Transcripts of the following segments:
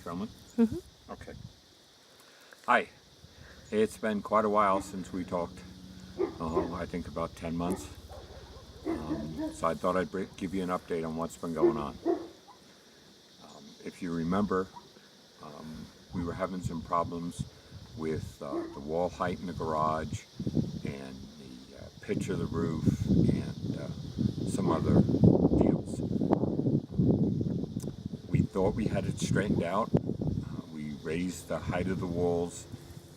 filming? Mm-hmm. Okay. Hi. It's been quite a while since we talked. I think about 10 months. So I thought I'd give you an update on what's been going on. If you remember, we were having some problems with the wall height in the garage and the pitch of the roof and some other deals. We thought we had it straightened out. We raised the height of the walls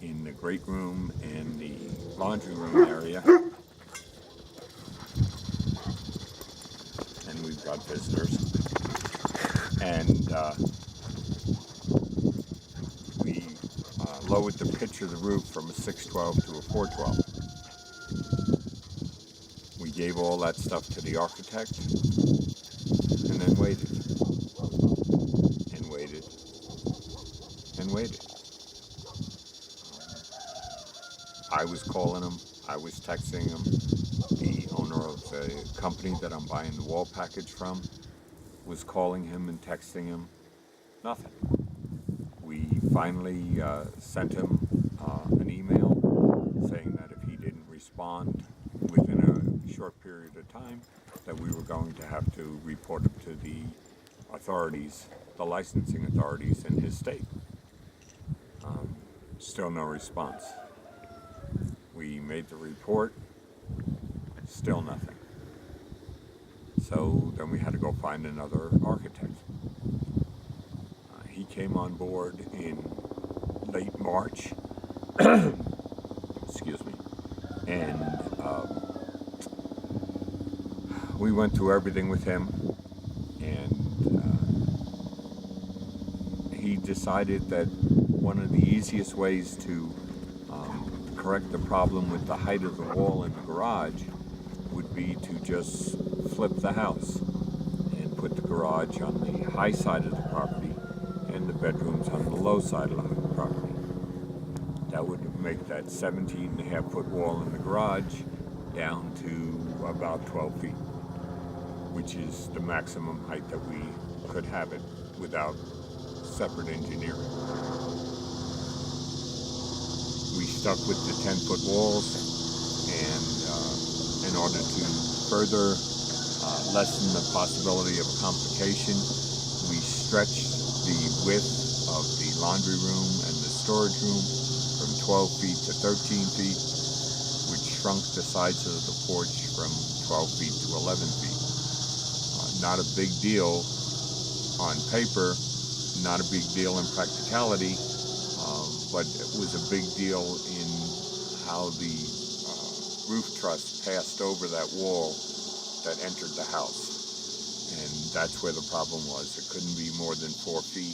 in the great room and the laundry room area. And we've got visitors. And we lowered the pitch of the roof from a 612 to a 412. We gave all that stuff to the architect and then waited and waited and waited. I was calling him, I was texting him. The owner of the company that I'm buying the wall package from was calling him and texting him. Nothing. We finally sent him an email saying that if he didn't respond within a short period of time, that we were going to have to report him to the authorities, the licensing authorities in his state. Still no response. We made the report, still nothing. So then we had to go find another architect. He came on board in late March, excuse me, and we went through everything with him, and he decided that one of the easiest ways to correct the problem with the height of the wall in the garage would be to just flip the house and put the garage on the high side of the property and the bedrooms on the low side of the property. That would make that 17.5-foot wall in the garage down to about 12 feet, which is the maximum height that we could have it without separate engineering. We stuck with the 10-foot walls, and in order to further lessen the possibility of complication, we stretched the width of the laundry room and the storage room from 12 feet to 13 feet, which shrunk the sides of the porch from 12 feet to 11 feet. Not a big deal on paper, not a big deal in practicality, but it was a big deal in how the roof truss passed over that wall that entered the house. And that's where the problem was. It couldn't be more than 4 feet,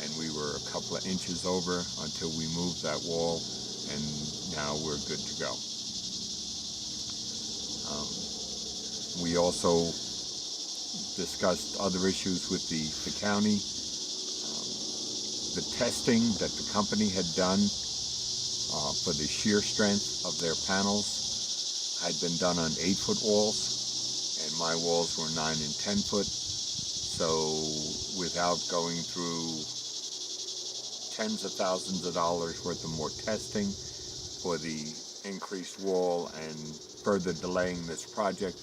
and we were a couple of inches over until we moved that wall, and now we're good to go. We also discussed other issues with the county. The testing that the company had done for the shear strength of their panels had been done on 8-foot walls, and my walls were 9 and 10 foot. So without going through tens of thousands of dollars worth of more testing for the increased wall and further delaying this project,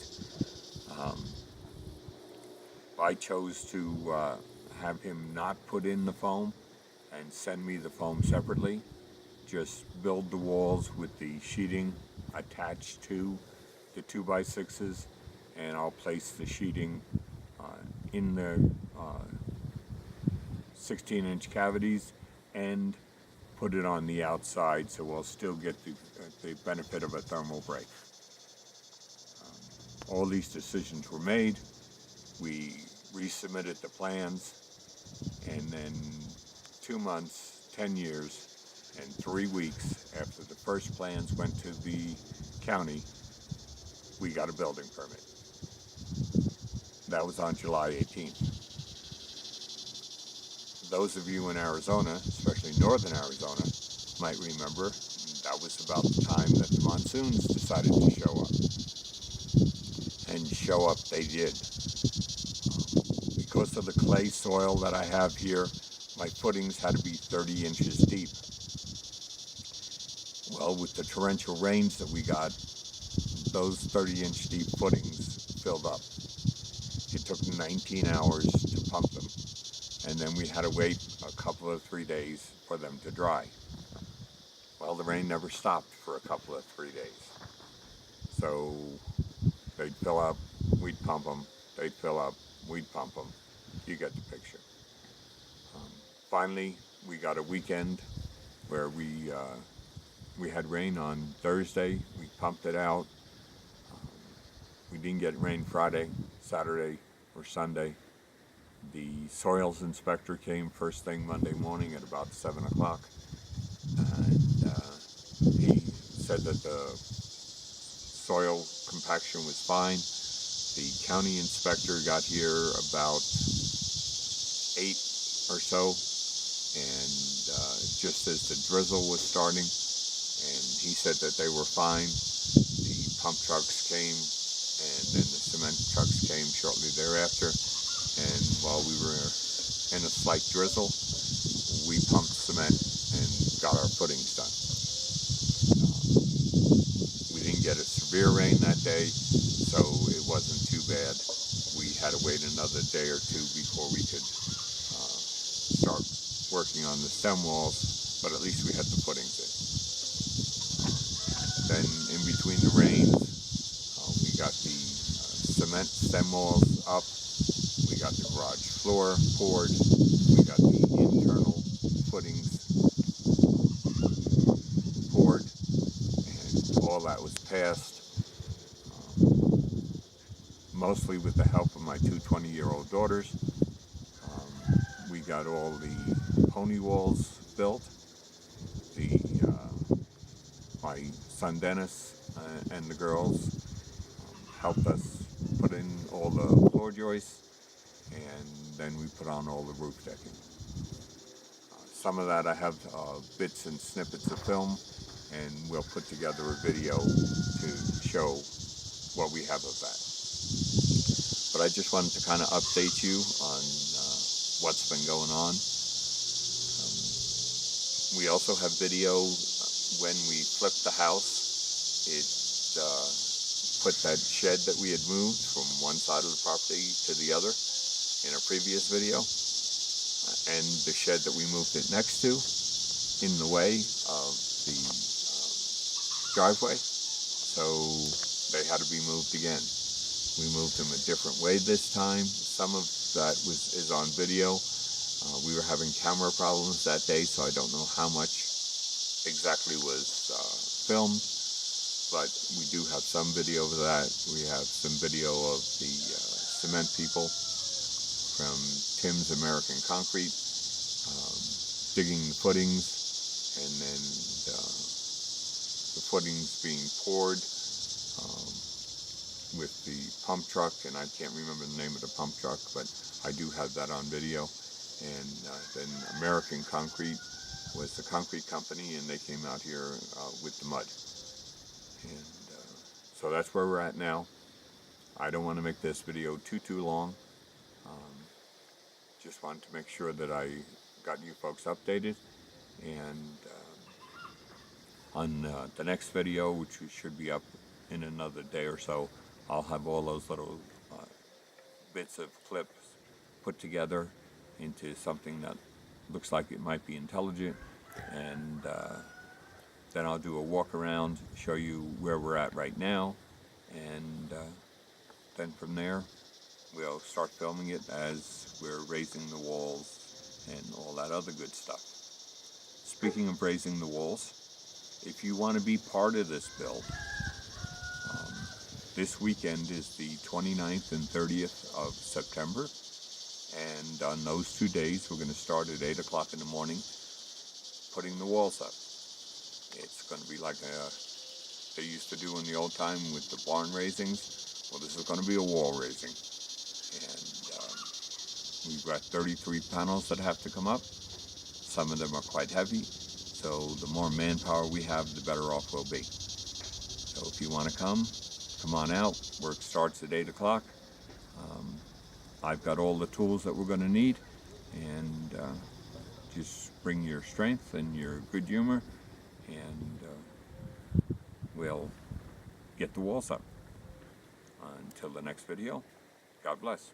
I chose to have him not put in the foam and send me the foam separately. Just build the walls with the sheeting attached to the 2x6s, and I'll place the sheeting in the 16-inch cavities and put it on the outside, so we'll still get the benefit of a thermal break. All these decisions were made. We resubmitted the plans, and then 2 months, 10 years, and 3 weeks after the first plans went to the county, we got a building permit. That was on July 18th. Those of you in Arizona, especially northern Arizona, might remember that was about the time that the monsoons decided to show up. And show up they did. Because of the clay soil that I have here, my footings had to be 30 inches deep. Well, with the torrential rains that we got, those 30-inch deep footings filled up. It took 19 hours to pump them, and then we had to wait a couple of 3 days for them to dry. Well, the rain never stopped for a couple of 3 days. So they'd fill up, we'd pump them, they'd fill up, we'd pump them. You get the picture. Finally, we got a weekend where we had rain on Thursday. We pumped it out. We didn't get rain Friday, Saturday, or Sunday. The soils inspector came first thing Monday morning at about 7 o'clock. And he said that the soil compaction was fine. The county inspector got here about 8 or so, and just as the drizzle was starting, and he said that they were fine. The pump trucks came, and then the cement trucks came shortly thereafter, and while we were in a slight drizzle, we pumped cement and got our footings done. We didn't get a severe rain that day, so it wasn't too bad. We had to wait another day or two before we could start working on the stem walls, but at least we had the footings in. Then in between the rains, we got the cement stem walls up, we got the garage floor poured, we got the internal footings poured, and all that was passed, mostly with the help of my two 20-year-old daughters. We got all the pony walls built. My son Dennis and the girls helped us put in all the floor joists, and then we put on all the roof decking. Some of that I have bits and snippets of film, and we'll put together a video to show what we have of that. But I just wanted to kind of update you on what's been going on. We also have video when we flipped the house. It put that shed that we had moved from one side of the property to the other in a previous video, and the shed that we moved it next to in the way of the driveway, so they had to be moved again. We moved them a different way this time. Some of that is on video. We were having camera problems that day, so I don't know how much exactly was filmed, but we do have some video of that. We have some video of the cement people from Tim's American Concrete digging the footings, and then the footings being poured with the pump truck, and I can't remember the name of the pump truck, but I do have that on video. And then American Concrete was the concrete company, and they came out here with the mud. And so that's where we're at now. I don't want to make this video too long. Just wanted to make sure that I got you folks updated. And on the next video, which should be up in another day or so, I'll have all those little bits of clips put together into something that looks like it might be intelligent, and then I'll do a walk around, show you where we're at right now, and then from there we'll start filming it as we're raising the walls and all that other good stuff. Speaking of raising the walls, if you want to be part of this build, this weekend is the 29th and 30th of September, and on those 2 days we're going to start at 8 o'clock in the morning putting the walls up. It's going to be like they used to do in the old time with the barn raisings. Well, this is going to be a wall raising, and we've got 33 panels that have to come up. Some of them are quite heavy, so the more manpower we have, the better off we'll be. So if you want to come on out. Work starts at 8 o'clock. I've got all the tools that we're going to need, and just bring your strength and your good humor, and we'll get the walls up. Until the next video, God bless.